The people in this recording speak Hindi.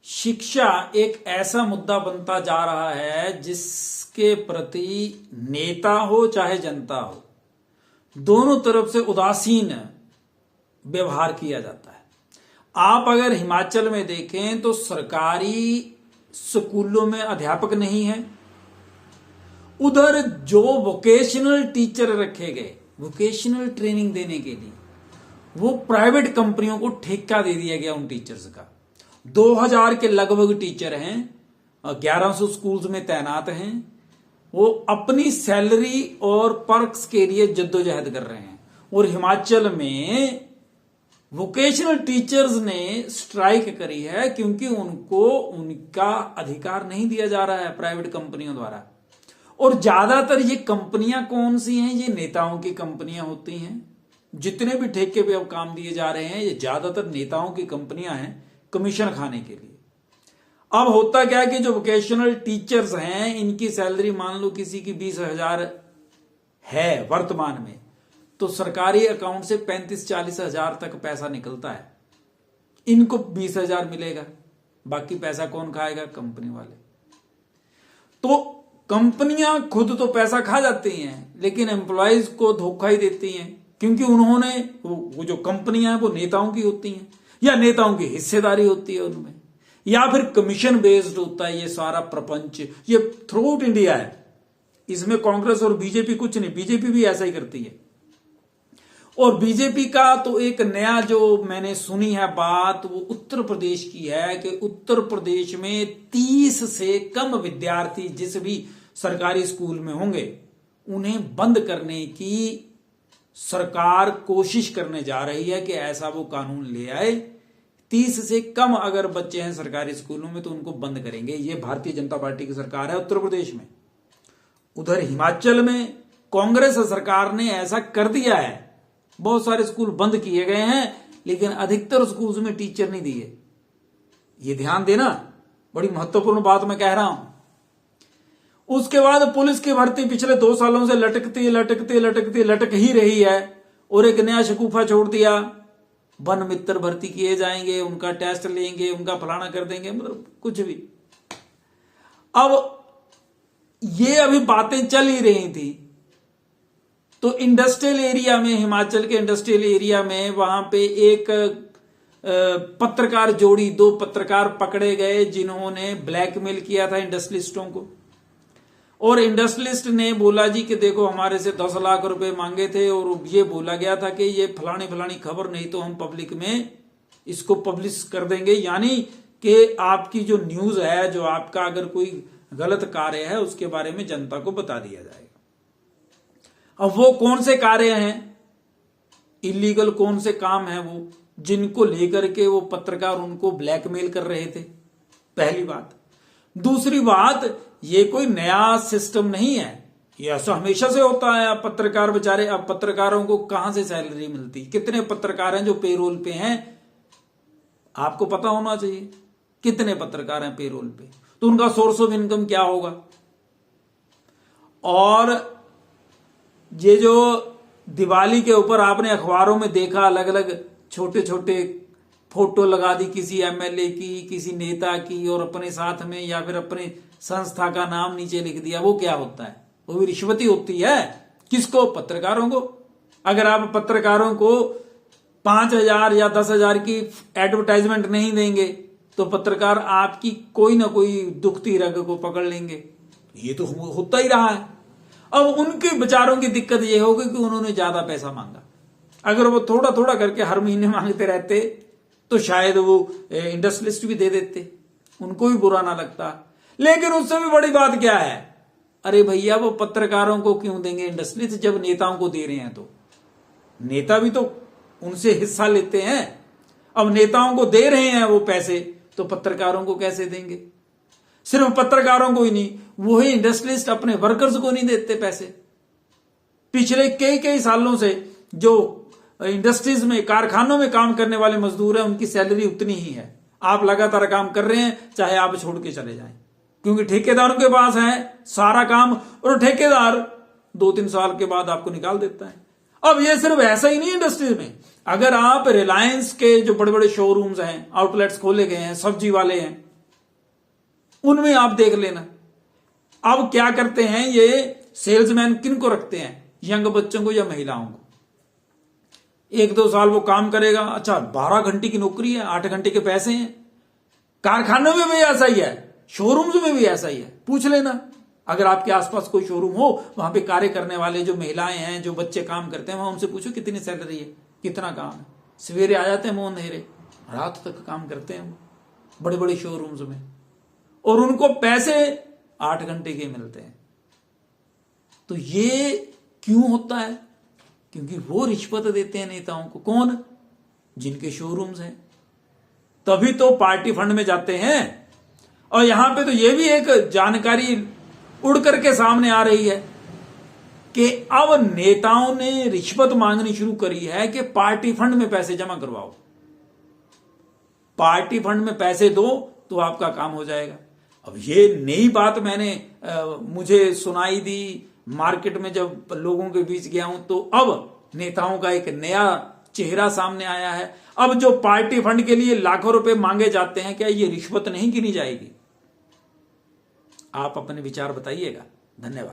शिक्षा एक ऐसा मुद्दा बनता जा रहा है जिसके प्रति नेता हो चाहे जनता हो, दोनों तरफ से उदासीन व्यवहार किया जाता है। आप अगर हिमाचल में देखें तो सरकारी स्कूलों में अध्यापक नहीं है। उधर जो वोकेशनल टीचर रखे गए वोकेशनल ट्रेनिंग देने के लिए, वो प्राइवेट कंपनियों को ठेका दे दिया गया उन टीचर्स का। 2000 के लगभग टीचर हैं, 1100 स्कूल्स में तैनात हैं। वो अपनी सैलरी और पर्क्स के लिए जद्दोजहद कर रहे हैं। और हिमाचल में वोकेशनल टीचर्स ने स्ट्राइक करी है क्योंकि उनको उनका अधिकार नहीं दिया जा रहा है प्राइवेट कंपनियों द्वारा। और ज्यादातर ये कंपनियां कौन सी हैं? ये नेताओं की कंपनियां होती हैं। जितने भी ठेके पे अब काम दिए जा रहे हैं ये ज्यादातर नेताओं की कंपनियां हैं कमीशन खाने के लिए। अब होता क्या है कि जो वोकेशनल टीचर्स हैं इनकी सैलरी मान लो किसी की 20,000 है वर्तमान में, तो सरकारी अकाउंट से 35-40 हजार तक पैसा निकलता है। इनको 20,000 मिलेगा, बाकी पैसा कौन खाएगा? कंपनी वाले। तो कंपनियां खुद तो पैसा खा जाती हैं लेकिन एम्प्लॉयज को धोखा ही देती हैं क्योंकि उन्होंने वो जो कंपनियां हैं वो नेताओं की होती हैं या नेताओं की हिस्सेदारी होती है उनमें, या फिर कमीशन बेस्ड होता है ये सारा प्रपंच। ये थ्रू आउट इंडिया है, इसमें कांग्रेस और बीजेपी कुछ नहीं, बीजेपी भी ऐसा ही करती है। और बीजेपी का तो एक नया जो मैंने सुनी है बात वो उत्तर प्रदेश की है कि उत्तर प्रदेश में 30 से कम विद्यार्थी जिस भी सरकारी स्कूल में होंगे उन्हें बंद करने की सरकार कोशिश करने जा रही है कि ऐसा वो कानून ले आए। 30 से कम अगर बच्चे हैं सरकारी स्कूलों में तो उनको बंद करेंगे। ये भारतीय जनता पार्टी की सरकार है उत्तर प्रदेश में। उधर हिमाचल में कांग्रेस सरकार ने ऐसा कर दिया है, बहुत सारे स्कूल बंद किए गए हैं लेकिन अधिकतर स्कूल्स में टीचर नहीं दिए। ये ध्यान देना, बड़ी महत्वपूर्ण बात मैं कह रहा हूं। उसके बाद पुलिस की भर्ती पिछले 2 सालों से लटक ही रही है और एक नया शगुफा छोड़ दिया, वन मित्र भर्ती किए जाएंगे, उनका टेस्ट लेंगे, उनका फलाना कर देंगे, मतलब कुछ भी। अब ये अभी बातें चल ही रही थी तो इंडस्ट्रियल एरिया में, हिमाचल के इंडस्ट्रियल एरिया में वहां पे एक पत्रकार जोड़ी, 2 पत्रकार पकड़े गए जिन्होंने ब्लैकमेल किया था इंडस्ट्रियलिस्टों को। और इंडस्ट्रियलिस्ट ने बोला जी कि देखो हमारे से 10 लाख रुपए मांगे थे और ये बोला गया था कि ये फलानी खबर नहीं तो हम पब्लिक में इसको पब्लिश कर देंगे, यानी कि आपकी जो न्यूज है, जो आपका अगर कोई गलत कार्य है उसके बारे में जनता को बता दिया जाएगा। अब वो कौन से कार्य हैं, इलीगल कौन से काम हैं वो जिनको लेकर के वो पत्रकार उनको ब्लैकमेल कर रहे थे? पहली बात। दूसरी बात, ये कोई नया सिस्टम नहीं है, ये ऐसा हमेशा से होता है। अब पत्रकार बेचारे, अब पत्रकारों को कहां से सैलरी मिलती? कितने पत्रकार हैं जो पेरोल पे हैं? आपको पता होना चाहिए कितने पत्रकार हैं पेरोल पे, तो उनका सोर्स ऑफ इनकम क्या होगा। और ये जो दिवाली के ऊपर आपने अखबारों में देखा अलग अलग छोटे छोटे फोटो लगा दी किसी एमएलए की, किसी नेता की, और अपने साथ में या फिर अपने संस्था का नाम नीचे लिख दिया, वो क्या होता है? वो भी रिश्वती होती है। किसको? पत्रकारों को। अगर आप पत्रकारों को 5,000 या 10,000 की एडवर्टाइजमेंट नहीं देंगे तो पत्रकार आपकी कोई ना कोई दुखती रग को पकड़ लेंगे। ये तो होता ही रहा है। अब उनके बेचारों की दिक्कत ये होगी कि उन्होंने ज्यादा पैसा मांगा। अगर वो थोड़ा थोड़ा करके हर महीने मांगते रहते तो शायद वो इंडस्ट्रियलिस्ट भी दे देते, उनको भी बुरा ना लगता। लेकिन उससे भी बड़ी बात क्या है, अरे भैया वो पत्रकारों को क्यों देंगे इंडस्ट्रियलिस्ट, जब नेताओं को दे रहे हैं तो नेता भी तो उनसे हिस्सा लेते हैं। अब नेताओं को दे रहे हैं वो पैसे तो पत्रकारों को कैसे देंगे? सिर्फ पत्रकारों को ही नहीं, वही इंडस्ट्रियलिस्ट अपने वर्कर्स को नहीं देते पैसे। पिछले कई सालों से जो इंडस्ट्रीज में, कारखानों में काम करने वाले मजदूर हैं उनकी सैलरी उतनी ही है। आप लगातार काम कर रहे हैं चाहे आप छोड़ के चले जाएं, क्योंकि ठेकेदारों के पास है सारा काम और ठेकेदार 2-3 साल के बाद आपको निकाल देता है। अब ये सिर्फ ऐसा ही नहीं इंडस्ट्रीज में, अगर आप रिलायंस के जो बड़े बड़े शोरूम्स हैं, आउटलेट्स खोले गए हैं, सब्जी वाले हैं, उनमें आप देख लेना। अब क्या करते हैं ये सेल्समैन, किन को रखते हैं? यंग बच्चों को या महिलाओं को। 1-2 साल वो काम करेगा, अच्छा 12 घंटे की नौकरी है, 8 घंटे के पैसे हैं। कारखानों में भी ऐसा ही है, शोरूम्स में भी ऐसा ही है। पूछ लेना, अगर आपके आसपास कोई शोरूम हो, वहां पे कार्य करने वाले जो महिलाएं हैं, जो बच्चे काम करते हैं, वहां उनसे पूछो कितनी सैलरी है, कितना काम है। सवेरे आ जाते हैं मुंह अंधेरे, रात तक काम करते हैं बड़े बड़े शोरूम्स में, और उनको पैसे 8 घंटे के मिलते हैं। तो ये क्यों होता है? क्योंकि वो रिश्वत देते हैं नेताओं को। कौन? जिनके शोरूम्स हैं। तभी तो पार्टी फंड में जाते हैं। और यहां पे तो ये भी एक जानकारी उड़ करके सामने आ रही है कि अब नेताओं ने रिश्वत मांगनी शुरू करी है कि पार्टी फंड में पैसे जमा करवाओ, पार्टी फंड में पैसे दो तो आपका काम हो जाएगा। अब ये नई बात मुझे सुनाई दी, मार्केट में जब लोगों के बीच गया हूं, तो अब नेताओं का एक नया चेहरा सामने आया है। अब जो पार्टी फंड के लिए लाखों रुपए मांगे जाते हैं, क्या ये रिश्वत नहीं गिनी जाएगी? आप अपने विचार बताइएगा। धन्यवाद।